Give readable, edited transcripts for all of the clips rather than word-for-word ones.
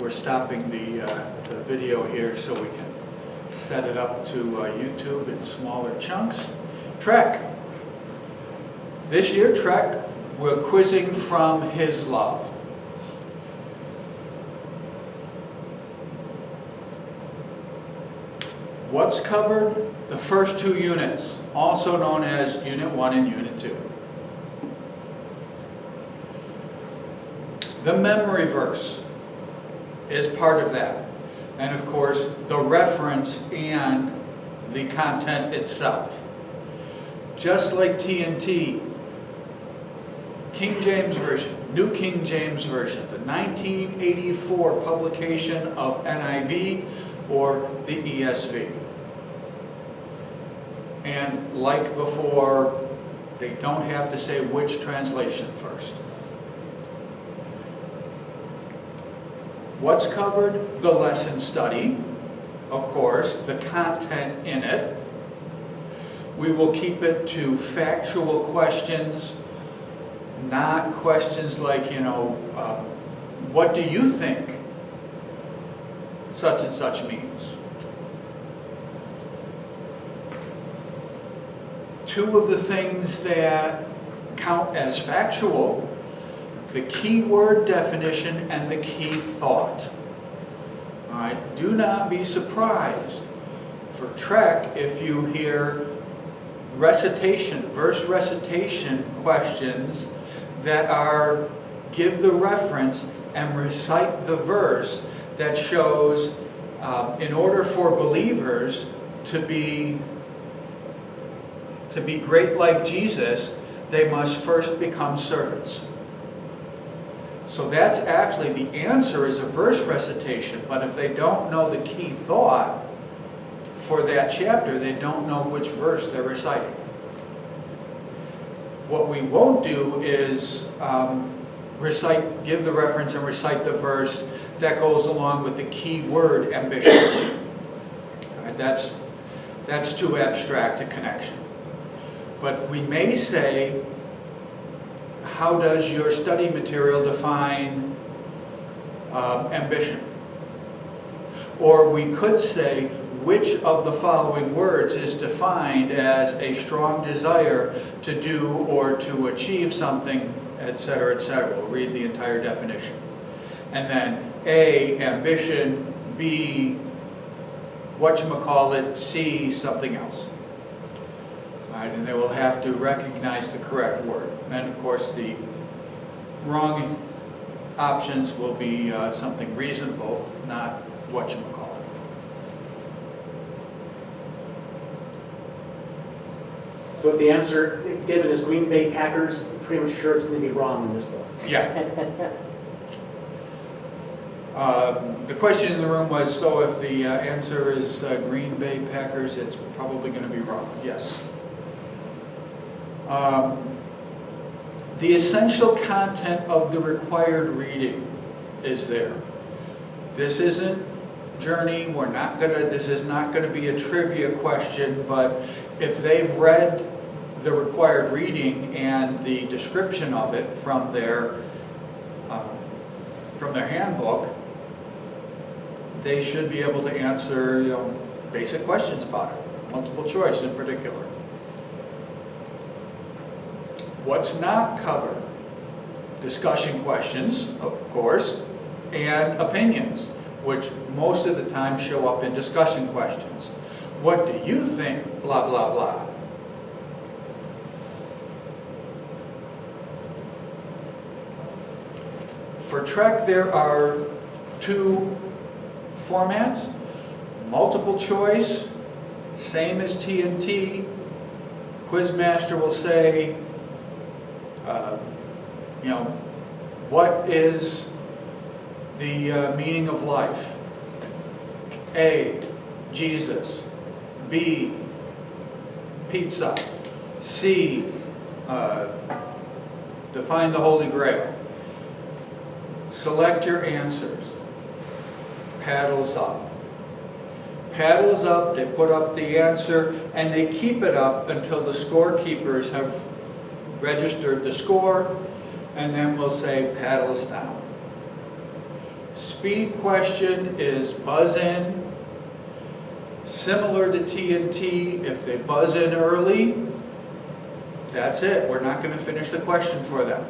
we're stopping the video here so we can set it up to YouTube in smaller chunks. Trek. This year, Trek, we're quizzing from His Love. What's covered? The first two units, also known as Unit 1 and Unit 2. The memory verse is part of that. And of course, the reference and the content itself. Just like TNT, King James Version, New King James Version, the 1984 publication of NIV or the ESV. And like before, they don't have to say which translation first. What's covered? The lesson study, of course, the content in it. We will keep it to factual questions, not questions like, what do you think such and such means? Two of the things that count as factual: the key word definition and the key thought. All right, do not be surprised for Trek if you hear recitation, verse recitation questions that are give the reference and recite the verse that shows in order for believers to be great like Jesus, they must first become servants. So that's actually, the answer is a verse recitation, but if they don't know the key thought for that chapter, they don't know which verse they're reciting. What we won't do is give the reference and recite the verse that goes along with the key word ambition. All right, that's too abstract a connection. But we may say, how does your study material define ambition? Or we could say, which of the following words is defined as a strong desire to do or to achieve something, etc., etc. We'll read the entire definition. And then A, ambition, B, whatchamacallit, C, something else. All right, and they will have to recognize the correct word. And of course, the wrong options will be something reasonable, not whatchamacallit. So if the answer given is Green Bay Packers, I'm pretty much sure it's going to be wrong in this book. Yeah. The question in the room was, so if the answer is Green Bay Packers, it's probably going to be wrong. Yes. The essential content of the required reading is there. This isn't Journey. This is not going to be a trivia question, but if they've read the required reading and the description of it from their handbook, they should be able to answer basic questions about it, multiple choice in particular. What's not covered? Discussion questions, of course, and opinions, which most of the time show up in discussion questions. What do you think? Blah, blah, blah. For Trek, there are two formats: multiple choice, same as TNT. Quizmaster will say, what is the meaning of life? A, Jesus. B, pizza. C, define the Holy Grail. Select your answers. Paddles up. Paddles up, they put up the answer, and they keep it up until the scorekeepers have registered the score, and then we'll say paddles down. Speed question is buzz in. Similar to TNT, if they buzz in early, that's it. We're not going to finish the question for them.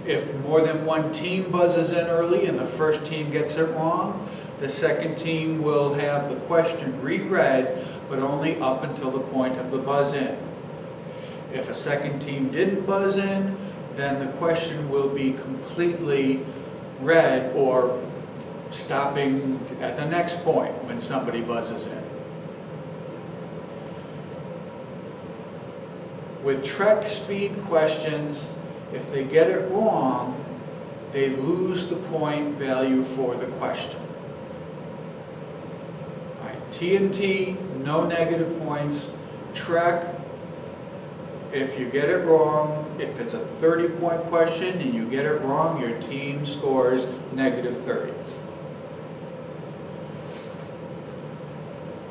If more than one team buzzes in early and the first team gets it wrong, the second team will have the question reread, but only up until the point of the buzz in. If a second team didn't buzz in, then the question will be completely read or stopping at the next point when somebody buzzes in. With Trek speed questions, if they get it wrong, they lose the point value for the question. All right, TNT, no negative points. Trek, if you get it wrong, if it's a 30-point question and you get it wrong, your team scores negative 30.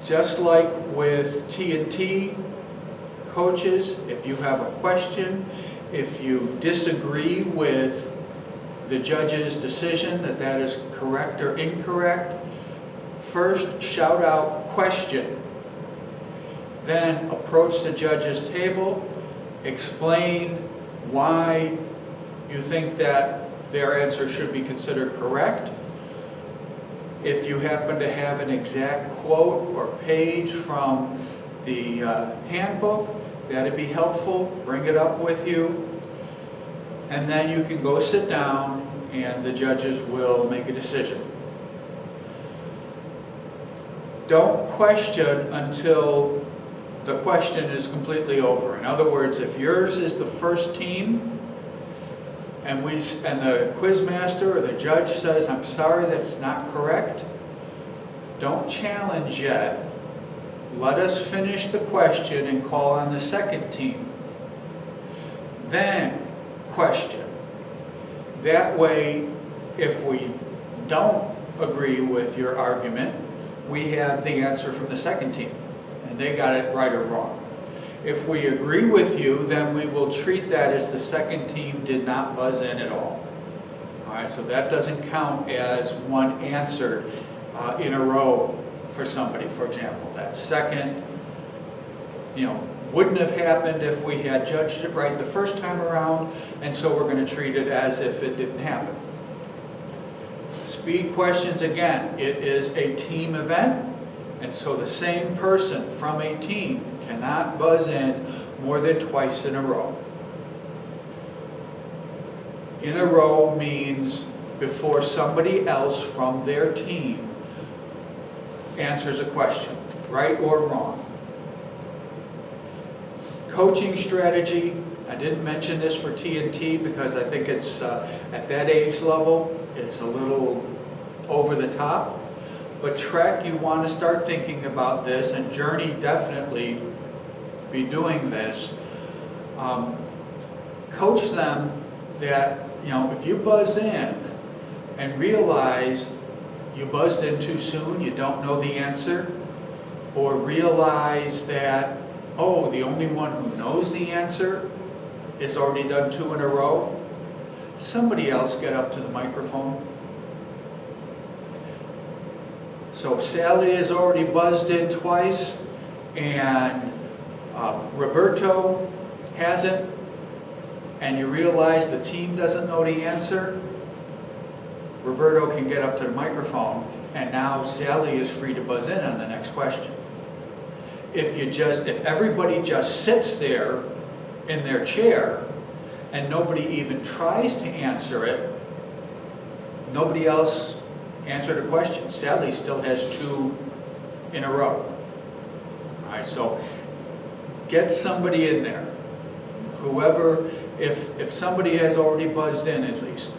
Just like with TNT, coaches, if you have a question, if you disagree with the judge's decision that that is correct or incorrect, first shout out question. Then approach the judge's table, explain why you think that their answer should be considered correct. If you happen to have an exact quote or page from the handbook, that'd be helpful. Bring it up with you. And then you can go sit down and the judges will make a decision. Don't question until the question is completely over. In other words, if yours is the first team and the quiz master or the judge says, "I'm sorry, that's not correct," don't challenge yet. Let us finish the question and call on the second team. Then question. That way, if we don't agree with your argument, we have the answer from the second team, and they got it right or wrong. If we agree with you, then we will treat that as the second team did not buzz in at all. All right, so that doesn't count as one answered in a row for somebody, for example. That second, wouldn't have happened if we had judged it right the first time around, and so we're going to treat it as if it didn't happen. Speed questions, again, it is a team event, and so the same person from a team cannot buzz in more than twice in a row. In a row means before somebody else from their team answers a question, right or wrong. Coaching strategy, I didn't mention this for TNT because I think it's at that age level, it's a little over the top. But Trek, you want to start thinking about this, and Journey definitely be doing this. Coach them that, if you buzz in and realize you buzzed in too soon, you don't know the answer, or realize that, oh, the only one who knows the answer is already done 2 in a row, somebody else get up to the microphone. So if Sally has already buzzed in twice and Roberto hasn't, and you realize the team doesn't know the answer, Roberto can get up to the microphone, and now Sally is free to buzz in on the next question. If everybody just sits there in their chair and nobody even tries to answer it, nobody else answered a question. Sally still has 2 in a row. All right, so get somebody in there. Whoever, if somebody has already buzzed in at least.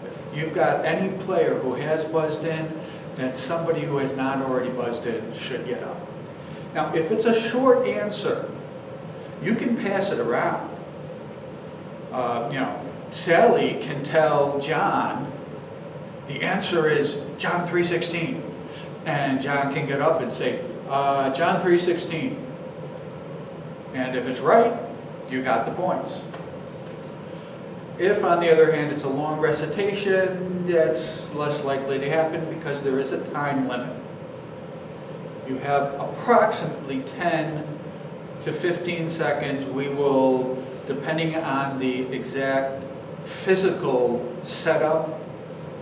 If you've got any player who has buzzed in, then somebody who has not already buzzed in should get up. Now, if it's a short answer, you can pass it around. Sally can tell John, the answer is John 3:16. And John can get up and say, John 3:16. And if it's right, you got the points. If, on the other hand, it's a long recitation, that's less likely to happen because there is a time limit. You have approximately 10 to 15 seconds. We will, depending on the exact physical setup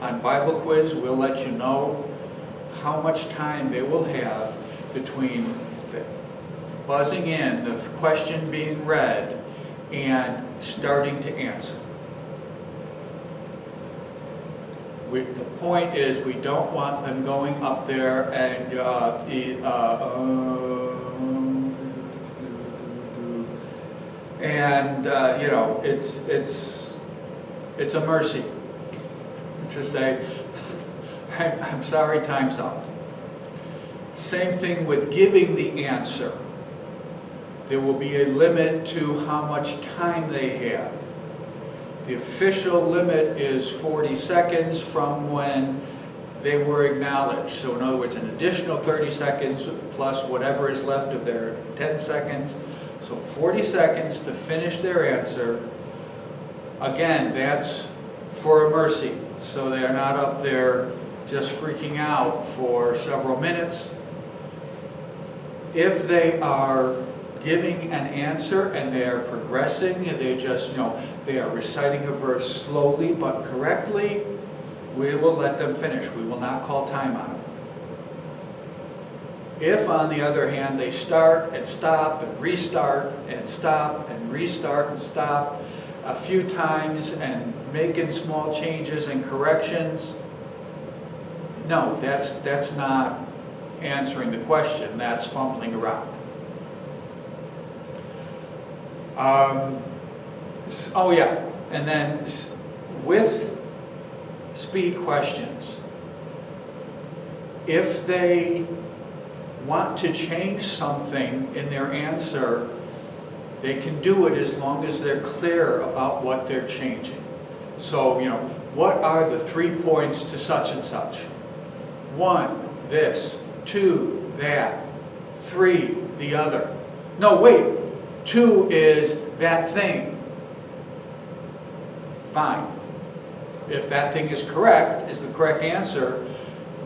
on Bible Quiz, we'll let you know how much time they will have between the buzzing in, the question being read, and starting to answer. The point is, we don't want them going up there and you know, it's a mercy to say, I'm sorry, time's up. Same thing with giving the answer. There will be a limit to how much time they have. The official limit is 40 seconds from when they were acknowledged. So in other words, an additional 30 seconds plus whatever is left of their 10 seconds. So 40 seconds to finish their answer. Again, that's for a mercy. So they are not up there just freaking out for several minutes. If they are giving an answer and they are progressing and they just, you know, they are reciting a verse slowly but correctly, we will let them finish. We will not call time on them. If, on the other hand, they start and stop and restart and stop and restart and stop a few times and making small changes and corrections, no, that's not answering the question. That's fumbling around. Oh yeah, and then with speed questions, if they want to change something in their answer, they can do it as long as they're clear about what they're changing. So, you know, what are the 3 points to such and such? 1, this. 2, that. 3, the other. No, wait. 2 is that thing. Fine. If that thing is correct, is the correct answer,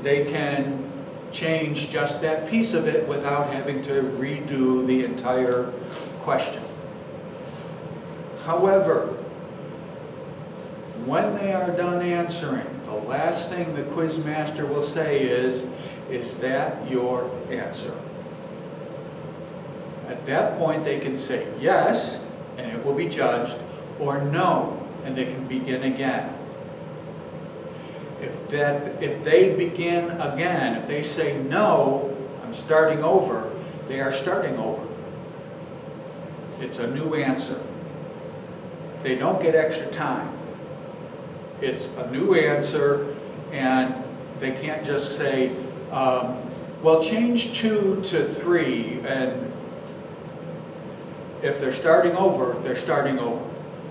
they can change just that piece of it without having to redo the entire question. However, when they are done answering, the last thing the quiz master will say is that your answer? At that point, they can say yes, and it will be judged, or no, and they can begin again. If they begin again, if they say no, I'm starting over, they are starting over. It's a new answer. They don't get extra time. It's a new answer, and they can't just say, well, change 2 to 3, and if they're starting over, they're starting over.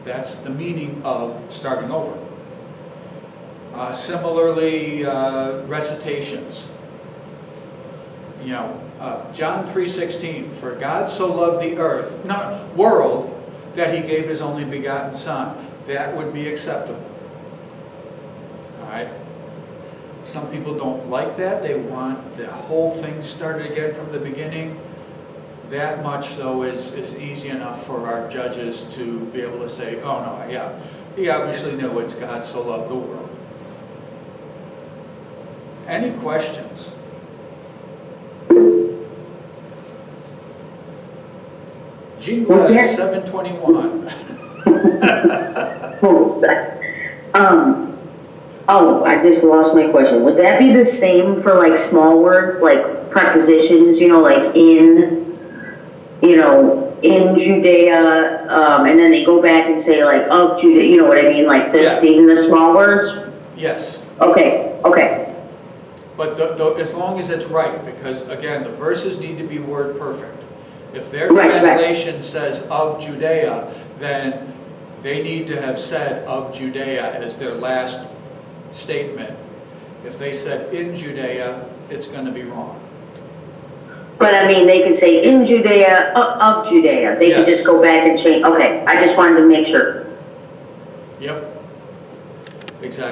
That's the meaning of starting over. Similarly, recitations. You know, John 3:16, for God so loved the world, that he gave his only begotten Son. That would be acceptable. All right? Some people don't like that. They want the whole thing started again from the beginning. That much, though, is easy enough for our judges to be able to say, oh no, yeah, he obviously knew it's God so loved the world. Any questions? Jingle 721. I just lost my question. Would that be the same for like small words, like prepositions, you know, like in Judea, and then they go back and say like of Judea, you know what I mean? Like this, Yeah. even the small words? Yes. Okay. But as long as it's right, because again, the verses need to be word perfect. If their Right. translation says of Judea, then they need to have said of Judea as their last statement. If they said in Judea, it's going to be wrong. But I mean, they could say in Judea, of Judea. They could Yes. just go back and change. Okay, I just wanted to make sure. Yep. Exactly.